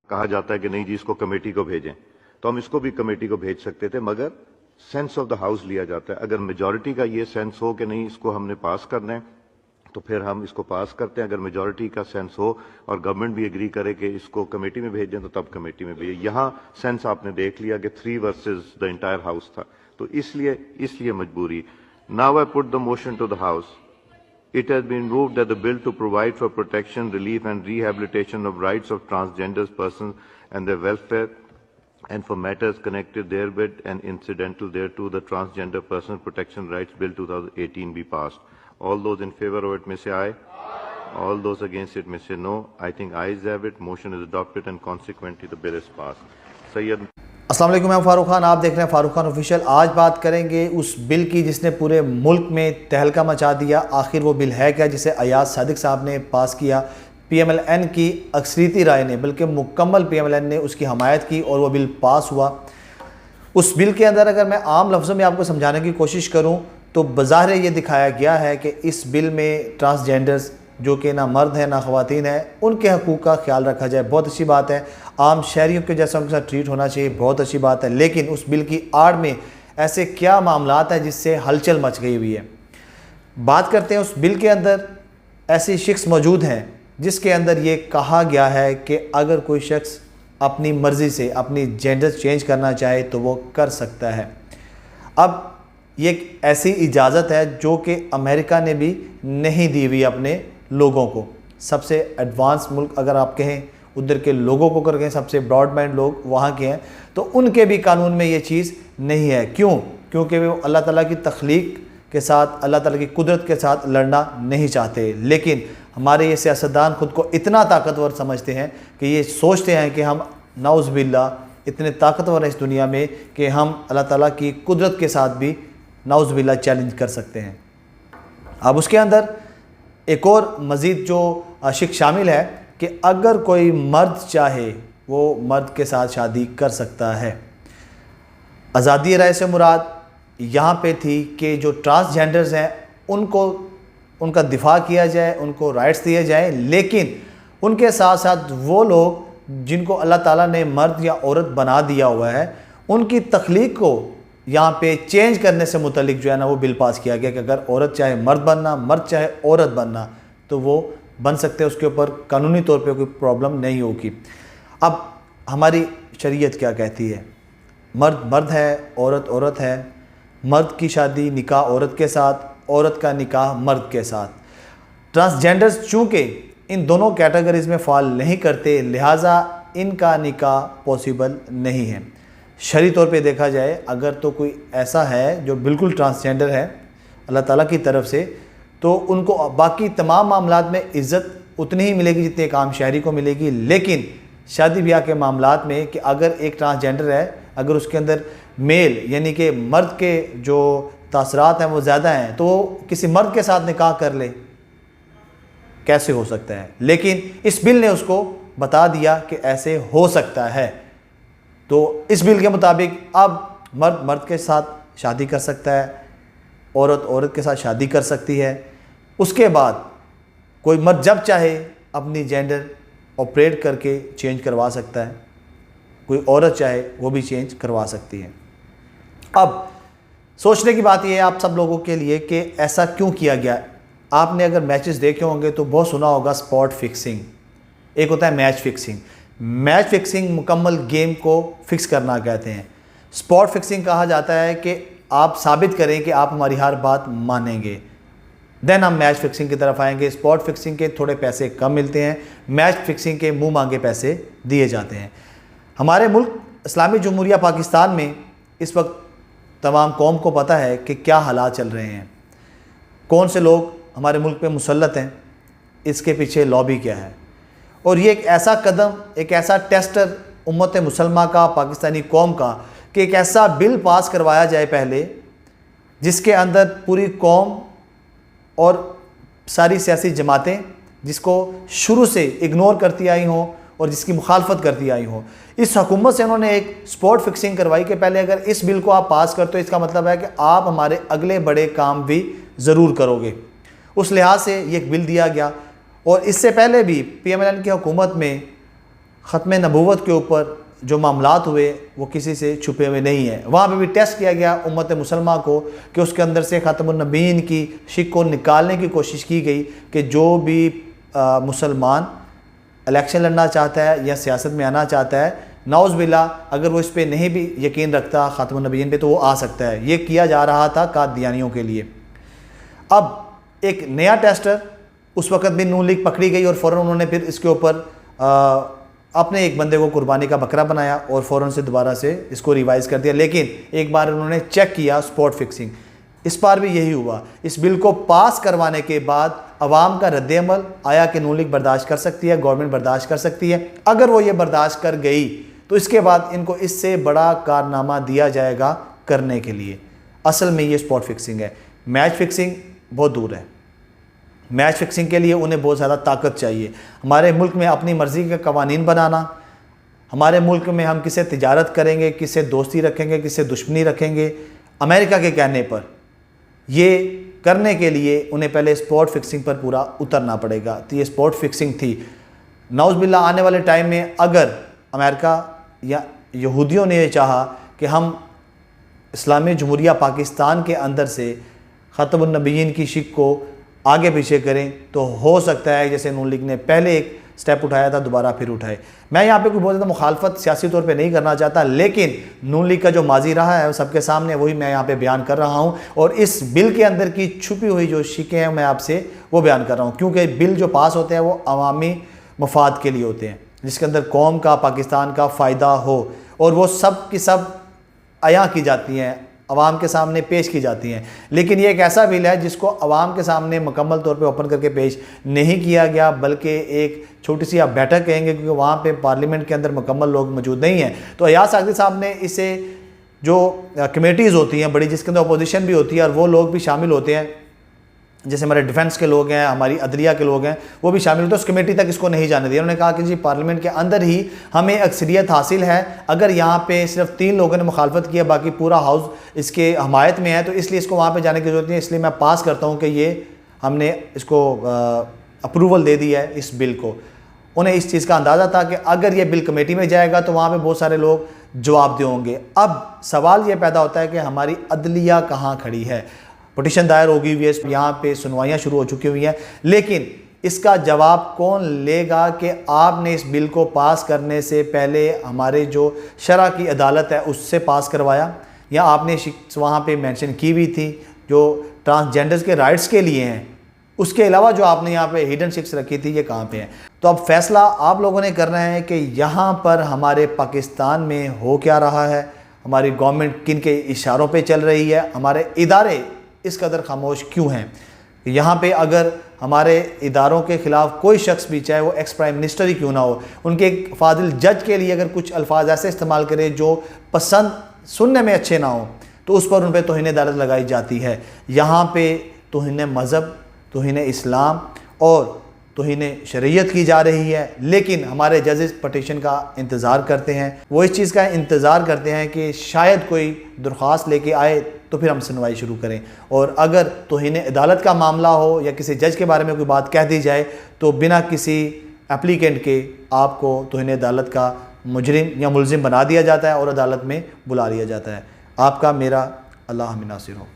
कहा जाता है कि नहीं जी इसको कमेटी को भेजें, तो हम इसको भी कमेटी को भेज सकते थे, मगर सेंस ऑफ द हाउस लिया जाता है। अगर मेजॉरिटी का ये सेंस हो कि नहीं इसको हमने पास करना है तो फिर हम इसको पास करते हैं। अगर मेजॉरिटी का सेंस हो और गवर्नमेंट भी एग्री करे कि इसको कमेटी में भेज दें तो तब कमेटी में भेजें। यहाँ सेंस आपने देख लिया कि 3 वर्सेस द इंटायर हाउस था, तो इसलिए मजबूरी। Now I put the motion to the house. It has been moved that the bill to provide for protection, relief and rehabilitation of rights of transgender persons and their welfare and for matters connected therewith and incidental thereto, the Transgender Person Protection Rights Bill 2018 be passed. All those in favor of it may say aye. All those against it may say no. I think ayes have it. Motion is adopted and consequently the bill is passed. Sayyid. अस्सलाम वालेकुम, मैं फारूक खान, आप देख रहे हैं Farooq Khan official. आज बात करेंगे उस बिल की जिसने पूरे मुल्क में तहलका मचा दिया। आखिर वो बिल है क्या जिसे अयाज सादिक साहब ने पास किया। पीएमएलएन की अक्सरियती राय ने, बल्कि मुकम्मल पीएमएलएन ने उसकी हमायत की और वो बिल पास हुआ। उस बिल के अंदर अगर मैं आम लफ्ज़ों में आपको समझाने की कोशिश करूँ तो बज़ाहिर ये दिखाया गया है कि इस बिल में ट्रांसजेंडर्स जो कि ना मर्द हैं ना ख़वातीन हैं, उनके हकूक़ का ख्याल रखा जाए। बहुत अच्छी बात है, आम शहरियों के जैसा उनके साथ ट्रीट होना चाहिए, बहुत अच्छी बात है। लेकिन उस बिल की आड़ में ऐसे क्या मामलात हैं जिससे हलचल मच गई हुई है। बात करते हैं उस बिल के अंदर ऐसी शख्स मौजूद हैं जिसके अंदर ये कहा गया है कि अगर कोई शख्स अपनी मर्ज़ी से अपनी जेंडर चेंज करना चाहे तो वो कर सकता है। अब ये एक ऐसी इजाज़त है जो कि अमेरिका ने भी नहीं दी हुई अपने लोगों को। सबसे एडवांस मुल्क अगर आप कहें, उधर के लोगों को कर कहें, सबसे ब्रॉडबैंड लोग वहाँ के हैं, तो उनके भी कानून में ये चीज़ नहीं है। क्यों? क्योंकि वो अल्लाह ताला की तख्लीक के साथ, अल्लाह ताला की कुदरत के साथ लड़ना नहीं चाहते। लेकिन हमारे ये सियासतदान ख़ुद को इतना ताकतवर समझते हैं कि ये सोचते हैं कि हम नाउज़ बिल्लाह इतने ताकतवर हैं इस दुनिया में कि हम अल्लाह ताला की कुदरत के साथ भी नाउज़ बिल्लाह चैलेंज कर सकते हैं। अब उसके अंदर एक और मज़ीद जो शिक शामिल है कि अगर कोई मर्द चाहे वो मर्द के साथ शादी कर सकता है। आज़ादी राय से मुराद यहाँ पे थी कि जो ट्रांसजेंडर्स हैं उनको उनका दिफा किया जाए, उनको राइट्स दिए जाए, लेकिन उनके साथ साथ वो लोग जिनको अल्लाह ताला ने मर्द या औरत बना दिया हुआ है उनकी तख्लीक को यहाँ पे चेंज करने से मुतल्लिक जो है ना वो बिल पास किया गया कि अगर औरत चाहे मर्द बनना, मर्द चाहे औरत बनना, तो वो बन सकते हैं, उसके ऊपर कानूनी तौर पे कोई प्रॉब्लम नहीं होगी। अब हमारी शरीयत क्या कहती है? मर्द मर्द है, औरत औरत है। मर्द की शादी निकाह औरत के साथ, औरत का निकाह मर्द के साथ। ट्रांसजेंडर्स चूँकि इन दोनों कैटेगरीज़ में फ़ॉल नहीं करते, लिहाजा इनका निकाह पॉसिबल नहीं है। शरई तौर पे देखा जाए अगर तो कोई ऐसा है जो बिल्कुल ट्रांसजेंडर है अल्लाह ताला की तरफ से, तो उनको बाकी तमाम मामलात में इज़्ज़त उतनी ही मिलेगी जितनी एक आम शहरी को मिलेगी। लेकिन शादी ब्याह के मामलात में कि अगर एक ट्रांसजेंडर है, अगर उसके अंदर मेल यानी कि मर्द के जो तासरात हैं वो ज़्यादा हैं, तो किसी मर्द के साथ निकाह कर ले, कैसे हो सकता है? लेकिन इस बिल ने उसको बता दिया कि ऐसे हो सकता है। तो इस बिल के मुताबिक अब मर्द मर्द के साथ शादी कर सकता है, औरत औरत के साथ शादी कर सकती है। उसके बाद कोई मर्द जब चाहे अपनी जेंडर ऑपरेट करके चेंज करवा सकता है, कोई औरत चाहे वो भी चेंज करवा सकती है। अब सोचने की बात यह है आप सब लोगों के लिए कि ऐसा क्यों किया गया। आपने अगर मैचेस देखे होंगे तो बहुत सुना होगा स्पॉट फिक्सिंग, एक होता है मैच फिक्सिंग। मैच फिक्सिंग मुकम्मल गेम को फिक्स करना कहते हैं। स्पॉट फिक्सिंग कहा जाता है कि आप साबित करें कि आप हमारी हर बात मानेंगे, देन हम मैच फिक्सिंग की तरफ आएंगे। स्पॉट फिक्सिंग के थोड़े पैसे कम मिलते हैं, मैच फिक्सिंग के मुंह मांगे पैसे दिए जाते हैं। हमारे मुल्क इस्लामी जमहूरिया पाकिस्तान में इस वक्त तमाम कौम को पता है कि क्या हालात चल रहे हैं, कौन से लोग हमारे मुल्क पे मुसल्लत हैं, इसके पीछे लॉबी क्या है। और ये एक ऐसा कदम, एक ऐसा टेस्टर उम्मत मुसलमा का, पाकिस्तानी कौम का, कि एक ऐसा बिल पास करवाया जाए पहले जिसके अंदर पूरी कौम और सारी सियासी जमातें जिसको शुरू से इग्नोर करती आई हों और जिसकी मुखालफत करती आई हों। इस हुकूमत से उन्होंने एक स्पॉट फिक्सिंग करवाई कि पहले अगर इस बिल को आप पास करते हो इसका मतलब है कि आप हमारे अगले बड़े काम भी ज़रूर करोगे। उस लिहाज से ये एक बिल दिया गया। और इससे पहले भी पीएमएलएन की हुकूमत में ख़त्म नबूवत के ऊपर जो मामलात हुए वो किसी से छुपे हुए नहीं हैं। वहाँ पे भी टेस्ट किया गया उम्मत मुसलमान को कि उसके अंदर से ख़ातमुन नबीयीन की शिक को निकालने की कोशिश की गई कि जो भी मुसलमान इलेक्शन लड़ना चाहता है या सियासत में आना चाहता है, नाउज़ बिल्ला, अगर वो इस पर नहीं भी यकीन रखता ख़ातमुन नबीयीन पे, तो वो आ सकता है। ये किया जा रहा था कादियानियों के लिए। अब एक नया टेस्टर उस वक़्त भी नून लीग पकड़ी गई और फ़ौरन उन्होंने फिर इसके ऊपर अपने एक बंदे को कुर्बानी का बकरा बनाया और फ़ौरन से दोबारा से इसको रिवाइज़ कर दिया। लेकिन एक बार उन्होंने चेक किया स्पॉट फिक्सिंग, इस बार भी यही हुआ। इस बिल को पास करवाने के बाद अवाम का रद्द-ए-अमल आया कि नून लीग बर्दाश्त कर सकती है, गवर्नमेंट बर्दाश्त कर सकती है। अगर वो ये बर्दाश्त कर गई तो इसके बाद इनको इससे बड़ा कारनामा दिया जाएगा करने के लिए। असल में ये स्पॉट फिक्सिंग है, मैच फिक्सिंग बहुत दूर है। मैच फिक्सिंग के लिए उन्हें बहुत ज़्यादा ताकत चाहिए। हमारे मुल्क में अपनी मर्ज़ी के कवानीन बनाना, हमारे मुल्क में हम किससे तिजारत करेंगे, किससे दोस्ती रखेंगे, किससे दुश्मनी रखेंगे, अमेरिका के कहने पर, ये करने के लिए उन्हें पहले स्पॉट फिक्सिंग पर पूरा उतरना पड़ेगा। तो ये स्पॉट फिक्सिंग थी। नाउज़ बिल्ला आने वाले टाइम में अगर अमेरिका या यहूदियों ने ये चाहा कि हम इस्लामी जमहूरिया पाकिस्तान के अंदर से ख़ातमुन नबीयीन की शिक को आगे पीछे करें, तो हो सकता है जैसे नून लीग ने पहले एक स्टेप उठाया था दोबारा फिर उठाए। मैं यहाँ पे कोई बहुत ज़्यादा मुखालफत सियासी तौर पे नहीं करना चाहता, लेकिन नून लीग का जो माजी रहा है सबके सामने वही मैं यहाँ पे बयान कर रहा हूँ। और इस बिल के अंदर की छुपी हुई जो शिकें हैं मैं आपसे वो बयान कर रहा हूँ, क्योंकि बिल जो पास होते हैं वो अवामी मफाद के लिए होते हैं, जिसके अंदर कौम का, पाकिस्तान का फ़ायदा हो, और वो सब की सब अयां की जाती हैं, अवाम के सामने पेश की जाती हैं। लेकिन ये एक ऐसा बिल है जिसको अवाम के सामने मुकम्मल तौर पे ओपन करके पेश नहीं किया गया, बल्कि एक छोटी सी आप बैठक कहेंगे, क्योंकि वहाँ पे पार्लियामेंट के अंदर मुकम्मल लोग मौजूद नहीं हैं। तो अयाज सागरी साहब ने इसे जो कमेटीज़ होती हैं बड़ी, जिसके अंदर अपोजिशन भी होती है और वो लोग भी शामिल होते हैं, जैसे हमारे डिफेंस के लोग हैं, हमारी अदलिया के लोग हैं, वो भी शामिल होते हैं, उस कमेटी तक इसको नहीं जाने दिया। उन्होंने कहा कि जी पार्लियामेंट के अंदर ही हमें अक्सरियत हासिल है, अगर यहाँ पे सिर्फ 3 लोगों ने मुखालफत किया, बाकी पूरा हाउस इसके हमायत में है, तो इसलिए इसको वहाँ पे जाने की ज़रूरत नहीं है। इसलिए मैं पास करता हूँ कि ये हमने इसको अप्रूवल दे दिया है इस बिल को। उन्हें इस चीज़ का अंदाज़ा था कि अगर ये बिल कमेटी में जाएगा तो वहाँ पर बहुत सारे लोग जवाब देंगे। अब सवाल ये पैदा होता है कि हमारी अदलिया कहाँ खड़ी है। पिटीशन दायर होगी हुई है, यहाँ पे सुनवाइयाँ शुरू हो चुकी हुई हैं, लेकिन इसका जवाब कौन लेगा कि आपने इस बिल को पास करने से पहले हमारे जो शरा की अदालत है उससे पास करवाया, या आपने वहाँ पे मेंशन की हुई थी जो ट्रांसजेंडर्स के राइट्स के लिए हैं, उसके अलावा जो आपने यहाँ पे हिडन शिक्स रखी थी, ये कहाँ पे है। तो अब फैसला आप लोगों ने करना है कि यहाँ पर हमारे पाकिस्तान में हो क्या रहा है, हमारी गवर्नमेंट किन के इशारों पे चल रही है, हमारे इदारे इस कदर खामोश क्यों हैं। यहाँ पे अगर हमारे इदारों के ख़िलाफ़ कोई शख्स भी, चाहे वो एक्स प्राइम मिनिस्टर ही क्यों ना हो, उनके एक फाजिल जज के लिए अगर कुछ अल्फाज ऐसे इस्तेमाल करे जो पसंद सुनने में अच्छे ना हो, तो उस पर उन पर तौहीन अदालत लगाई जाती है। यहाँ पे तौहीन मज़हब, तौहीन इस्लाम और तौहीन शरीयत की जा रही है। लेकिन हमारे जजेस पटिशन का इंतज़ार करते हैं, वो इस चीज़ का इंतज़ार करते हैं कि शायद कोई दरख्वास्त लेके आए तो फिर हम सुनवाई शुरू करें। और अगर तौहीन अदालत का मामला हो या किसी जज के बारे में कोई बात कह दी जाए तो बिना किसी एप्लीकेंट के आपको तौहीन अदालत का मुजरिम या मुलजिम बना दिया जाता है और अदालत में बुला लिया जाता है। आपका मेरा अल्लाह हमें नासिर हो।